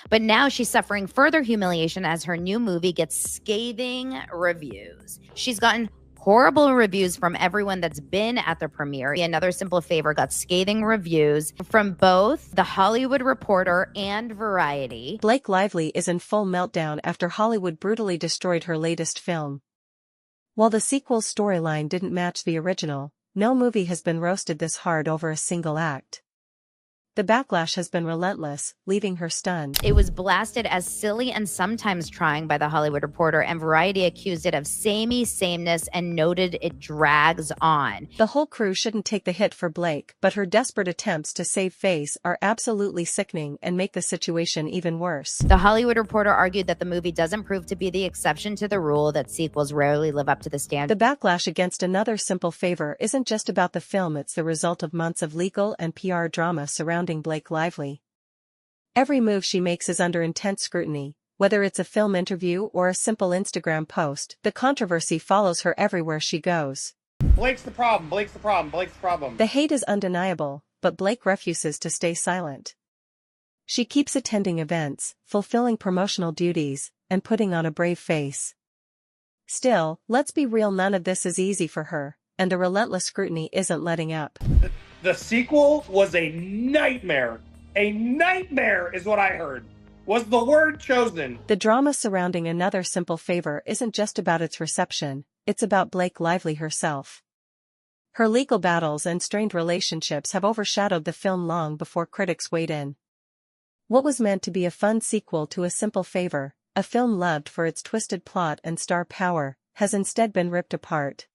But now she's suffering further humiliation as her new movie gets scathing reviews. She's gotten horrible reviews from everyone that's been at the premiere. Another Simple Favor got scathing reviews from both The Hollywood Reporter and Variety. Blake Lively is in full meltdown after Hollywood brutally destroyed her latest film. While the sequel's storyline didn't match the original, no movie has been roasted this hard over a single act. The backlash has been relentless, leaving her stunned. It was blasted as silly and sometimes trying by The Hollywood Reporter, and Variety accused it of samey sameness and noted it drags on. The whole crew shouldn't take the hit for Blake, but her desperate attempts to save face are absolutely sickening and make the situation even worse. The Hollywood Reporter argued that the movie doesn't prove to be the exception to the rule, that sequels rarely live up to the standard. The backlash against Another Simple Favor isn't just about the film, it's the result of months of legal and PR drama surrounding Blake Lively. Every move she makes is under intense scrutiny, whether it's a film interview or a simple Instagram post. The controversy follows her everywhere she goes. Blake's the problem, Blake's the problem, Blake's the problem. The hate is undeniable, but Blake refuses to stay silent. She keeps attending events, fulfilling promotional duties, and putting on a brave face. Still, let's be real, none of this is easy for her, and the relentless scrutiny isn't letting up. The sequel was a nightmare. A nightmare is what I heard. Was the word chosen. The drama surrounding Another Simple Favor isn't just about its reception, it's about Blake Lively herself. Her legal battles and strained relationships have overshadowed the film long before critics weighed in. What was meant to be a fun sequel to A Simple Favor, a film loved for its twisted plot and star power, has instead been ripped apart.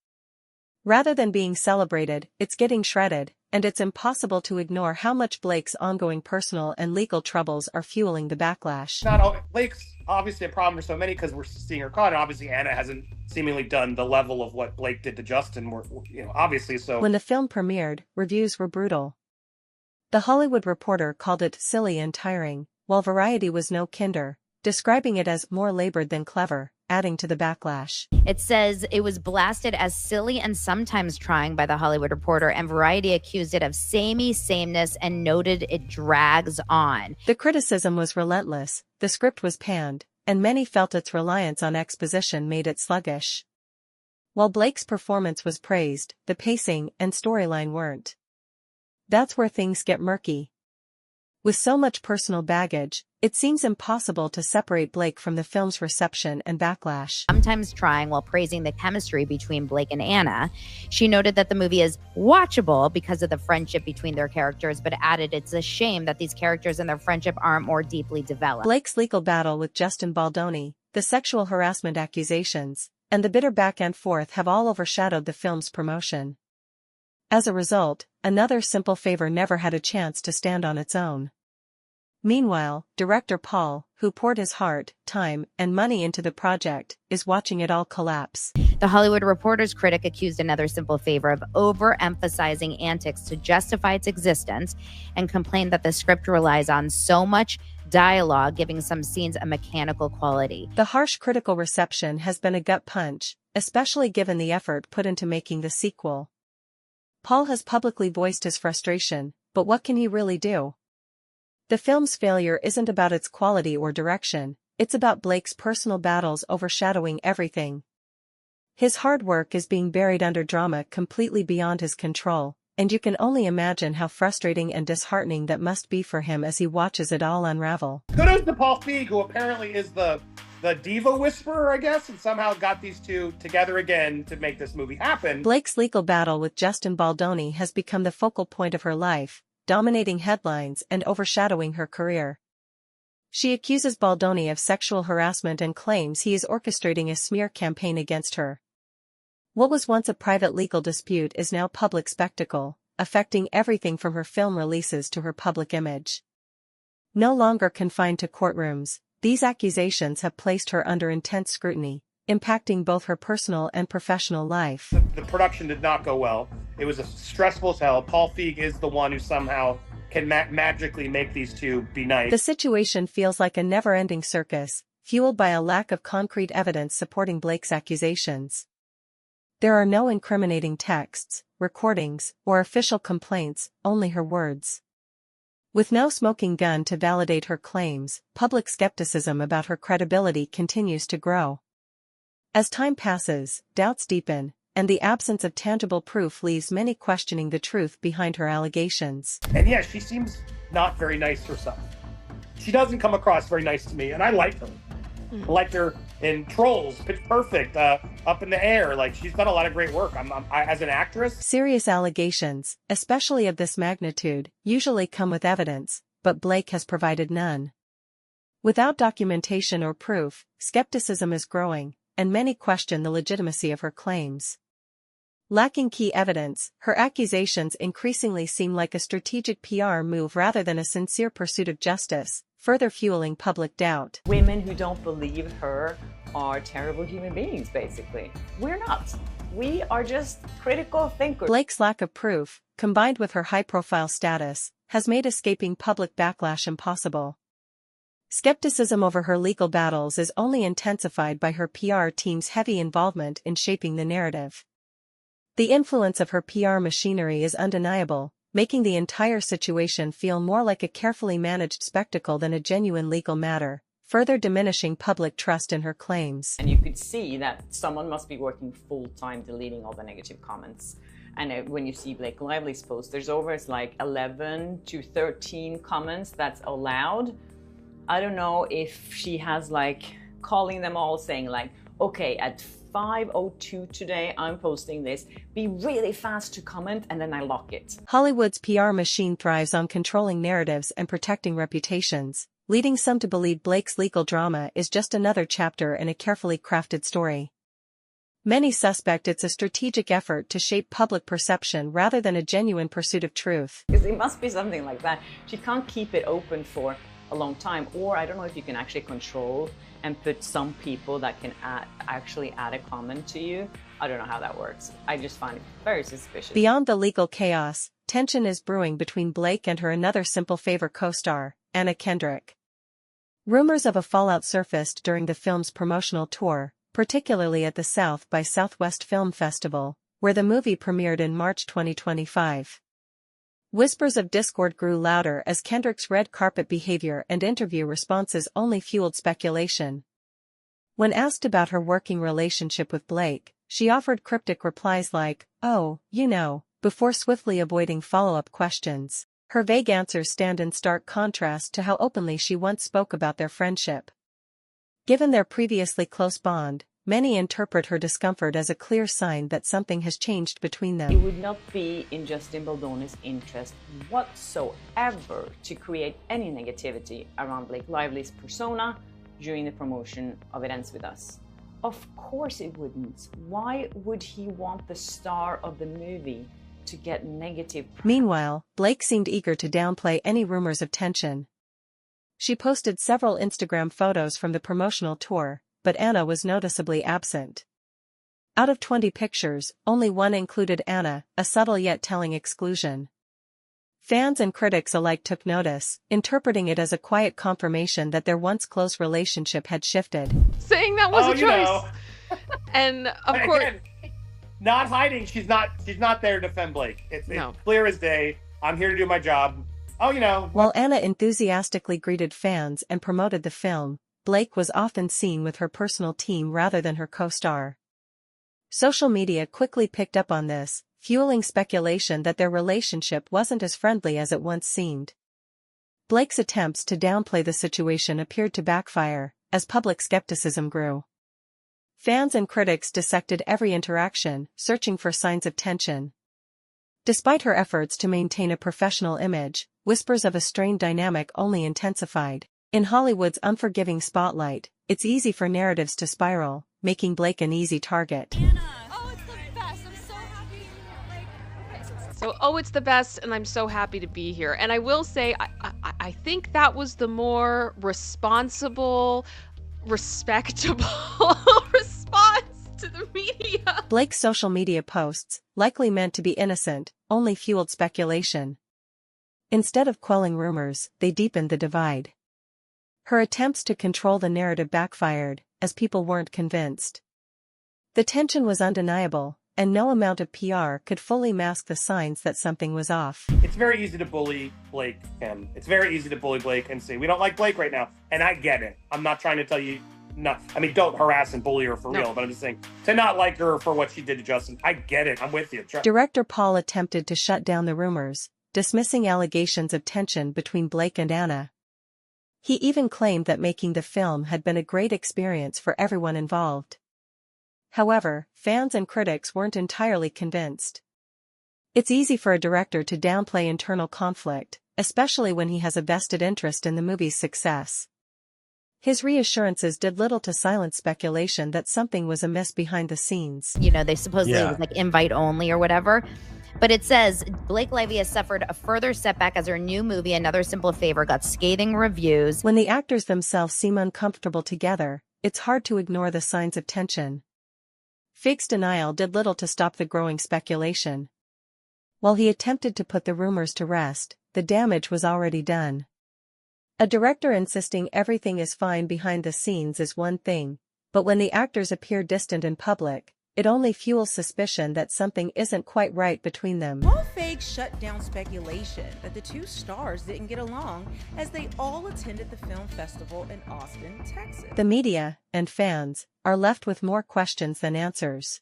Rather than being celebrated, it's getting shredded, and it's impossible to ignore how much Blake's ongoing personal and legal troubles are fueling the backlash. Blake's obviously a problem for so many because we're seeing her caught, and obviously Anna hasn't seemingly done the level of what Blake did to Justin, obviously so. When the film premiered, reviews were brutal. The Hollywood Reporter called it silly and tiring, while Variety was no kinder, describing it as more labored than clever, adding to the backlash. It says it was blasted as silly and sometimes trying by The Hollywood Reporter, and Variety accused it of samey sameness and noted it drags on. The criticism was relentless, the script was panned, and many felt its reliance on exposition made it sluggish. While Blake's performance was praised, the pacing and storyline weren't. That's where things get murky. With so much personal baggage, it seems impossible to separate Blake from the film's reception and backlash. Sometimes trying while praising the chemistry between Blake and Anna, she noted that the movie is watchable because of the friendship between their characters, but added it's a shame that these characters and their friendship aren't more deeply developed. Blake's legal battle with Justin Baldoni, the sexual harassment accusations, and the bitter back and forth have all overshadowed the film's promotion. As a result, Another Simple Favor never had a chance to stand on its own. Meanwhile, director Paul, who poured his heart, time, and money into the project, is watching it all collapse. The Hollywood Reporter's critic accused Another Simple Favor of overemphasizing antics to justify its existence and complained that the script relies on so much dialogue, giving some scenes a mechanical quality. The harsh critical reception has been a gut punch, especially given the effort put into making the sequel. Paul has publicly voiced his frustration, but what can he really do? The film's failure isn't about its quality or direction, it's about Blake's personal battles overshadowing everything. His hard work is being buried under drama completely beyond his control, and you can only imagine how frustrating and disheartening that must be for him as he watches it all unravel. Kudos to Paul Feig, who apparently is the diva whisperer, I guess, and somehow got these two together again to make this movie happen. Blake's legal battle with Justin Baldoni has become the focal point of her life, dominating headlines and overshadowing her career. She accuses Baldoni of sexual harassment and claims he is orchestrating a smear campaign against her. What was once a private legal dispute is now public spectacle, affecting everything from her film releases to her public image. No longer confined to courtrooms, these accusations have placed her under intense scrutiny, impacting both her personal and professional life. The production did not go well. It was stressful as hell. Paul Feig is the one who somehow can magically make these two be nice. The situation feels like a never-ending circus, fueled by a lack of concrete evidence supporting Blake's accusations. There are no incriminating texts, recordings, or official complaints, only her words. With no smoking gun to validate her claims, public skepticism about her credibility continues to grow. As time passes, doubts deepen, and the absence of tangible proof leaves many questioning the truth behind her allegations. And yeah, she seems not very nice herself. She doesn't come across very nice to me, and I like her. I liked her in Trolls, Pitch Perfect, Up in the Air. Like, she's done a lot of great work. As an actress. Serious allegations, especially of this magnitude, usually come with evidence, but Blake has provided none. Without documentation or proof, skepticism is growing, and many question the legitimacy of her claims. Lacking key evidence, her accusations increasingly seem like a strategic PR move rather than a sincere pursuit of justice, further fueling public doubt. Women who don't believe her are terrible human beings, basically. We're not. We are just critical thinkers. Blake's lack of proof, combined with her high-profile status, has made escaping public backlash impossible. Skepticism over her legal battles is only intensified by her PR team's heavy involvement in shaping the narrative. The influence of her PR machinery is undeniable, making the entire situation feel more like a carefully managed spectacle than a genuine legal matter, further diminishing public trust in her claims. And you could see that someone must be working full-time deleting all the negative comments. And when you see Blake Lively's post, there's over 11 to 13 comments that's allowed. I don't know if she has calling them all saying okay, at 5:02 today, I'm posting this. Be really fast to comment, and then I lock it. Hollywood's PR machine thrives on controlling narratives and protecting reputations, leading some to believe Blake's legal drama is just another chapter in a carefully crafted story. Many suspect it's a strategic effort to shape public perception rather than a genuine pursuit of truth. Because it must be something like that. She can't keep it open for a long time, or I don't know if you can actually control and put some people that can actually add a comment to you. I don't know how that works. I just find it very suspicious. Beyond the legal chaos, tension is brewing between Blake and her another Simple Favor co-star, Anna Kendrick. Rumors of a fallout surfaced during the film's promotional tour, particularly at the South by Southwest Film Festival, where the movie premiered in March 2025. Whispers of discord grew louder as Kendrick's red carpet behavior and interview responses only fueled speculation. When asked about her working relationship with Blake, she offered cryptic replies like, "Oh, you know," before swiftly avoiding follow-up questions. Her vague answers stand in stark contrast to how openly she once spoke about their friendship. Given their previously close bond, many interpret her discomfort as a clear sign that something has changed between them. It would not be in Justin Baldoni's interest whatsoever to create any negativity around Blake Lively's persona during the promotion of It Ends With Us. Of course it wouldn't. Why would he want the star of the movie to get negative? Meanwhile, Blake seemed eager to downplay any rumors of tension. She posted several Instagram photos from the promotional tour, but Anna was noticeably absent. Out of 20 pictures, only one included Anna, a subtle yet telling exclusion. Fans and critics alike took notice, interpreting it as a quiet confirmation that their once close relationship had shifted. Saying that was a choice. And of course, again, not hiding. She's not there to defend Blake. It's clear as day. I'm here to do my job. While Anna enthusiastically greeted fans and promoted the film, Blake was often seen with her personal team rather than her co-star. Social media quickly picked up on this, fueling speculation that their relationship wasn't as friendly as it once seemed. Blake's attempts to downplay the situation appeared to backfire, as public skepticism grew. Fans and critics dissected every interaction, searching for signs of tension. Despite her efforts to maintain a professional image, whispers of a strained dynamic only intensified. In Hollywood's unforgiving spotlight, it's easy for narratives to spiral, making Blake an easy target. Anna! Oh, it's the best. I'm so happy. it's the best, and I'm so happy to be here. And I will say, I think that was the more responsible, respectable response to the media. Blake's social media posts, likely meant to be innocent, only fueled speculation. Instead of quelling rumors, they deepened the divide. Her attempts to control the narrative backfired, as people weren't convinced. The tension was undeniable, and no amount of PR could fully mask the signs that something was off. It's very easy to bully Blake, Kim. It's very easy to bully Blake and say, we don't like Blake right now. And I get it. I'm not trying to tell you, don't harass and bully her for real, but I'm just saying, to not like her for what she did to Justin, I get it. I'm with you. Director Paul attempted to shut down the rumors, dismissing allegations of tension between Blake and Anna. He even claimed that making the film had been a great experience for everyone involved. However, fans and critics weren't entirely convinced. It's easy for a director to downplay internal conflict, especially when he has a vested interest in the movie's success. His reassurances did little to silence speculation that something was amiss behind the scenes. You know, they supposedly it was like invite only or whatever. But it says Blake Lively has suffered a further setback as her new movie, Another Simple Favor, got scathing reviews. When the actors themselves seem uncomfortable together, it's hard to ignore the signs of tension. Feig's denial did little to stop the growing speculation. While he attempted to put the rumors to rest, the damage was already done. A director insisting everything is fine behind the scenes is one thing, but when the actors appear distant in public, it only fuels suspicion that something isn't quite right between them. Paul Feig shut down speculation that the two stars didn't get along as they all attended the film festival in Austin, Texas. The media, and fans, are left with more questions than answers.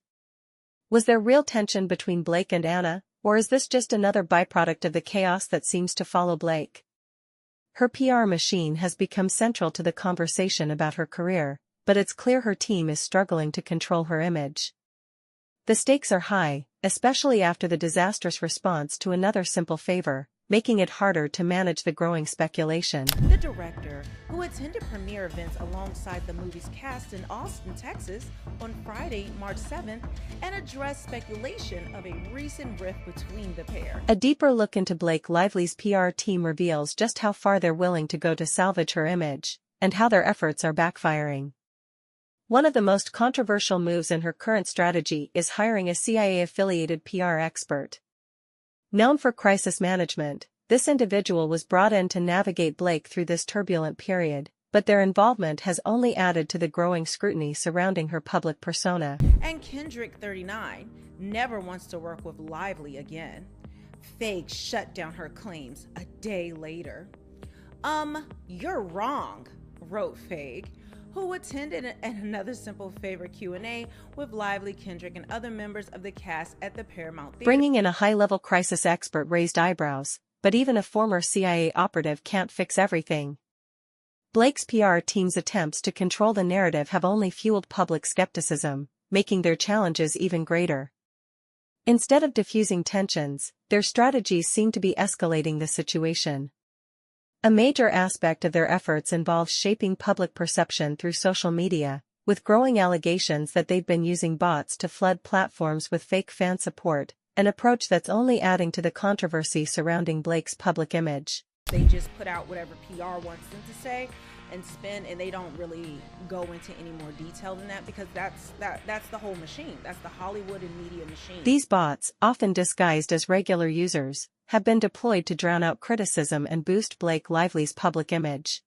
Was there real tension between Blake and Anna, or is this just another byproduct of the chaos that seems to follow Blake? Her PR machine has become central to the conversation about her career, but it's clear her team is struggling to control her image. The stakes are high, especially after the disastrous response to Another Simple Favor, making it harder to manage the growing speculation. The director, who attended premiere events alongside the movie's cast in Austin, Texas, on Friday, March 7th, and addressed speculation of a recent rift between the pair. A deeper look into Blake Lively's PR team reveals just how far they're willing to go to salvage her image, and how their efforts are backfiring. One of the most controversial moves in her current strategy is hiring a CIA-affiliated PR expert. Known for crisis management, this individual was brought in to navigate Blake through this turbulent period, but their involvement has only added to the growing scrutiny surrounding her public persona. And Kendrick, 39, never wants to work with Lively again. Feig shut down her claims a day later. You're wrong, wrote Feig, who attended Another Simple Favor Q&A with Lively, Kendrick, and other members of the cast at the Paramount Theater. Bringing in a high-level crisis expert raised eyebrows, but even a former CIA operative can't fix everything. Blake's PR team's attempts to control the narrative have only fueled public skepticism, making their challenges even greater. Instead of diffusing tensions, their strategies seem to be escalating the situation. A major aspect of their efforts involves shaping public perception through social media, with growing allegations that they've been using bots to flood platforms with fake fan support, an approach that's only adding to the controversy surrounding Blake's public image. They just put out whatever PR wants them to say and spin, and they don't really go into any more detail than that, because that's the whole machine. That's the Hollywood and media machine. These bots, often disguised as regular users, have been deployed to drown out criticism and boost Blake Lively's public image.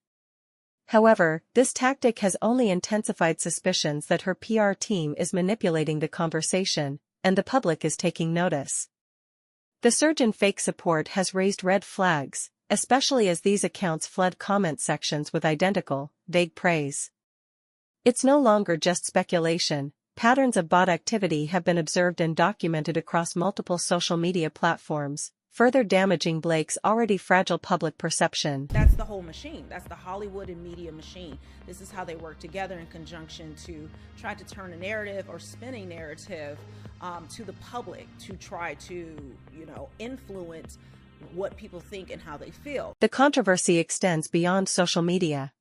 However, this tactic has only intensified suspicions that her PR team is manipulating the conversation, and the public is taking notice. The surge in fake support has raised red flags, especially as these accounts flood comment sections with identical, vague praise. It's no longer just speculation. Patterns of bot activity have been observed and documented across multiple social media platforms, further damaging Blake's already fragile public perception. That's the whole machine. That's the Hollywood and media machine. This is how they work together in conjunction to try to turn a narrative or spin a narrative to the public, to try to, influence what people think and how they feel. The controversy extends beyond social media.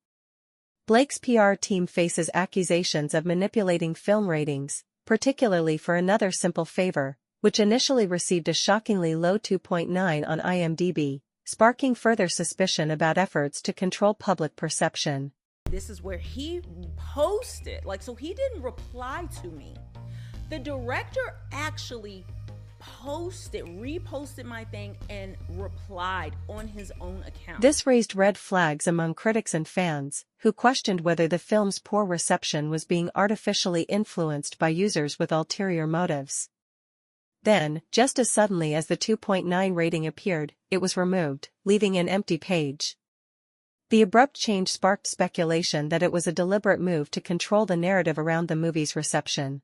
Blake's PR team faces accusations of manipulating film ratings, particularly for Another Simple Favor, which initially received a shockingly low 2.9 on IMDb, sparking further suspicion about efforts to control public perception. This is where he posted, so he didn't reply to me. The director actually reposted my thing and replied on his own account. This raised red flags among critics and fans, who questioned whether the film's poor reception was being artificially influenced by users with ulterior motives. Then, just as suddenly as the 2.9 rating appeared, it was removed, leaving an empty page. The abrupt change sparked speculation that it was a deliberate move to control the narrative around the movie's reception.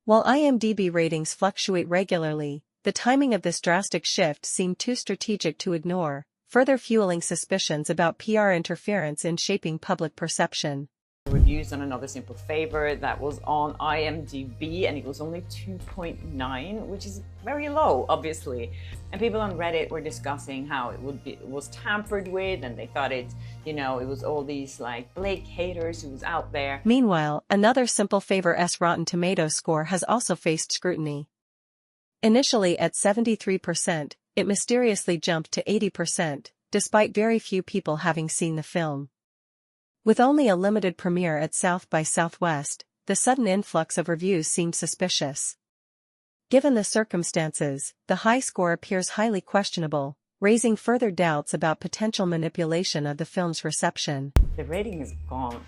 While IMDb ratings fluctuate regularly, the timing of this drastic shift seemed too strategic to ignore, further fueling suspicions about PR interference in shaping public perception. Reviews on Another Simple Favor that was on IMDb, and it was only 2.9, which is very low, obviously. And people on Reddit were discussing how it was tampered with, and they thought it was all these like Blake haters who was out there. Meanwhile, Another Simple Favor's Rotten Tomatoes score has also faced scrutiny. Initially at 73%, it mysteriously jumped to 80%, despite very few people having seen the film. With only a limited premiere at South by Southwest, the sudden influx of reviews seemed suspicious. Given the circumstances, the high score appears highly questionable, raising further doubts about potential manipulation of the film's reception. The rating is gone.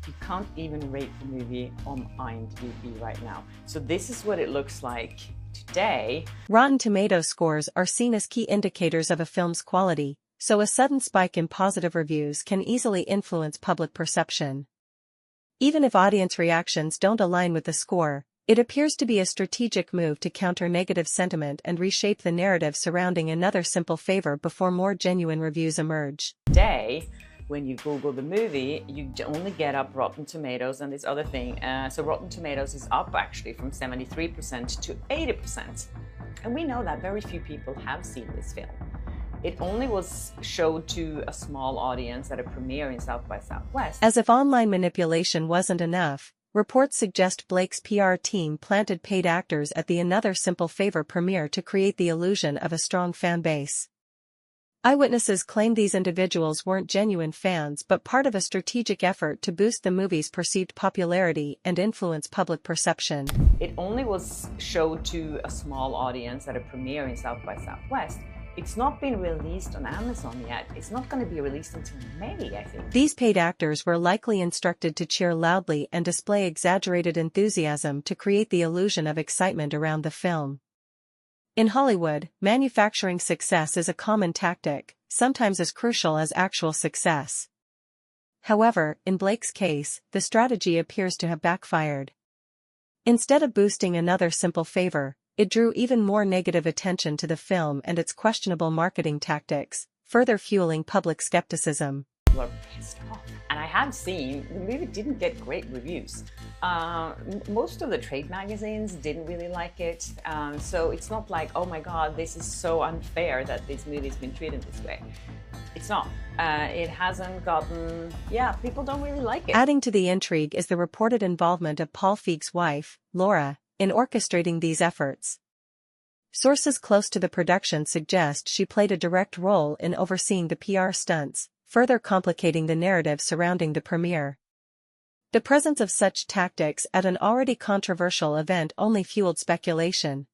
You can't even rate the movie on IMDb right now. So this is what it looks like today. Rotten Tomatoes scores are seen as key indicators of a film's quality, so a sudden spike in positive reviews can easily influence public perception. Even if audience reactions don't align with the score, it appears to be a strategic move to counter negative sentiment and reshape the narrative surrounding Another Simple Favor before more genuine reviews emerge. Today, when you Google the movie, you only get up Rotten Tomatoes and this other thing. So Rotten Tomatoes is up actually from 73% to 80%. And we know that very few people have seen this film. It only was showed to a small audience at a premiere in South by Southwest. As if online manipulation wasn't enough, reports suggest Blake's PR team planted paid actors at the Another Simple Favor premiere to create the illusion of a strong fan base. Eyewitnesses claim these individuals weren't genuine fans but part of a strategic effort to boost the movie's perceived popularity and influence public perception. It only was showed to a small audience at a premiere in South by Southwest. It's not been released on Amazon yet. It's not going to be released until May, I think. These paid actors were likely instructed to cheer loudly and display exaggerated enthusiasm to create the illusion of excitement around the film. In Hollywood, manufacturing success is a common tactic, sometimes as crucial as actual success. However, in Blake's case, the strategy appears to have backfired. Instead of boosting Another Simple Favor, it drew even more negative attention to the film and its questionable marketing tactics, further fueling public skepticism. People are pissed off. And I have seen the movie didn't get great reviews. Most of the trade magazines didn't really like it. So it's not like, oh my God, this is so unfair that this movie's been treated this way. It's not. It hasn't gotten, people don't really like it. Adding to the intrigue is the reported involvement of Paul Feig's wife, Laura, in orchestrating these efforts. Sources close to the production suggest she played a direct role in overseeing the PR stunts, further complicating the narrative surrounding the premiere. The presence of such tactics at an already controversial event only fueled speculation.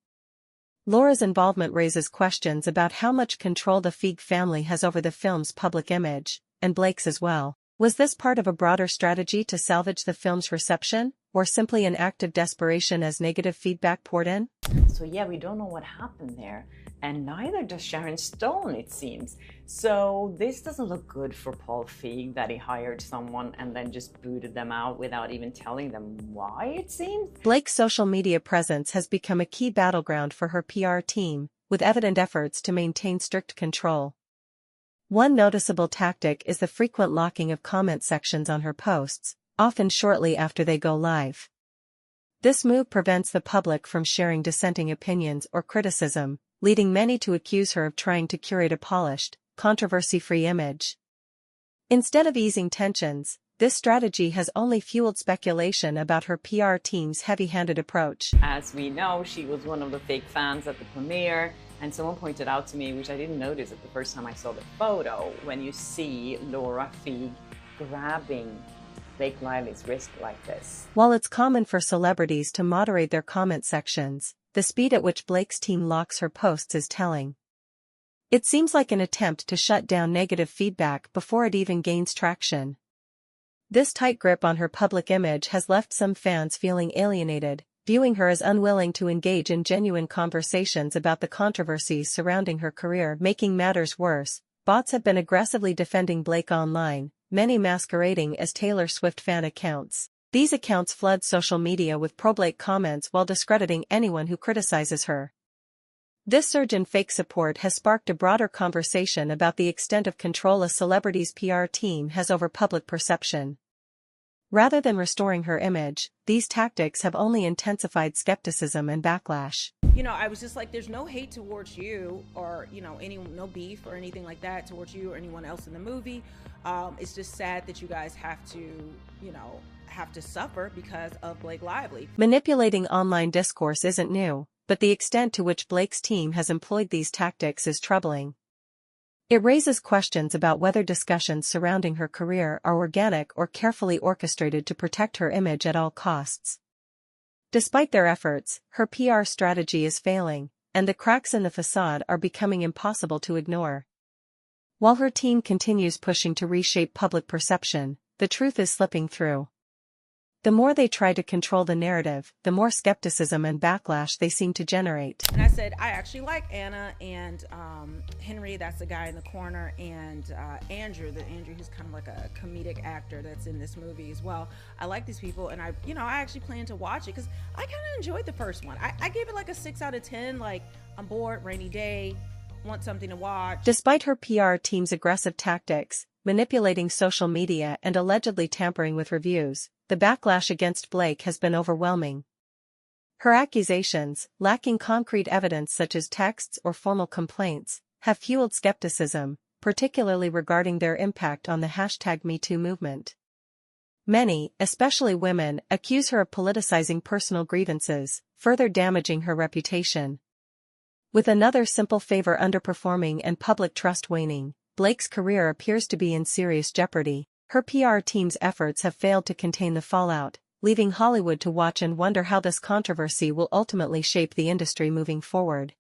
Laura's involvement raises questions about how much control the Feig family has over the film's public image, and Blake's as well. Was this part of a broader strategy to salvage the film's reception, or simply an act of desperation as negative feedback poured in? So we don't know what happened there, and neither does Sharon Stone, it seems. So this doesn't look good for Paul Feig, that he hired someone and then just booted them out without even telling them why, it seems. Blake's social media presence has become a key battleground for her PR team, with evident efforts to maintain strict control. One noticeable tactic is the frequent locking of comment sections on her posts, often shortly after they go live. This move prevents the public from sharing dissenting opinions or criticism, leading many to accuse her of trying to curate a polished, controversy-free image. Instead of easing tensions, this strategy has only fueled speculation about her PR team's heavy-handed approach. As we know, she was one of the fake fans at the premiere, and someone pointed out to me, which I didn't notice at the first time I saw the photo, when you see Laura Feig grabbing Blake Lively's wrist like this. While it's common for celebrities to moderate their comment sections, the speed at which Blake's team locks her posts is telling. It seems like an attempt to shut down negative feedback before it even gains traction. This tight grip on her public image has left some fans feeling alienated, viewing her as unwilling to engage in genuine conversations about the controversies surrounding her career. Making matters worse, bots have been aggressively defending Blake online, many masquerading as Taylor Swift fan accounts. These accounts flood social media with pro-Blake comments while discrediting anyone who criticizes her. This surge in fake support has sparked a broader conversation about the extent of control a celebrity's PR team has over public perception. Rather than restoring her image, these tactics have only intensified skepticism and backlash. You know, I was just like, there's no hate towards you or, no beef or anything like that towards you or anyone else in the movie. It's just sad that you guys have to suffer because of Blake Lively. Manipulating online discourse isn't new, but the extent to which Blake's team has employed these tactics is troubling. It raises questions about whether discussions surrounding her career are organic or carefully orchestrated to protect her image at all costs. Despite their efforts, her PR strategy is failing, and the cracks in the facade are becoming impossible to ignore. While her team continues pushing to reshape public perception, the truth is slipping through. The more they try to control the narrative, the more skepticism and backlash they seem to generate. And I said, I actually like Anna and Henry, that's the guy in the corner, and Andrew who's kind of like a comedic actor that's in this movie as well. I like these people, and I actually plan to watch it because I kind of enjoyed the first one. I gave it like a 6 out of 10, like I'm bored, rainy day, want something to watch. Despite her PR team's aggressive tactics, manipulating social media and allegedly tampering with reviews, the backlash against Blake has been overwhelming. Her accusations, lacking concrete evidence such as texts or formal complaints, have fueled skepticism, particularly regarding their impact on the #MeToo movement. Many, especially women, accuse her of politicizing personal grievances, further damaging her reputation. With another simple favor underperforming and public trust waning, Blake's career appears to be in serious jeopardy. Her PR team's efforts have failed to contain the fallout, leaving Hollywood to watch and wonder how this controversy will ultimately shape the industry moving forward.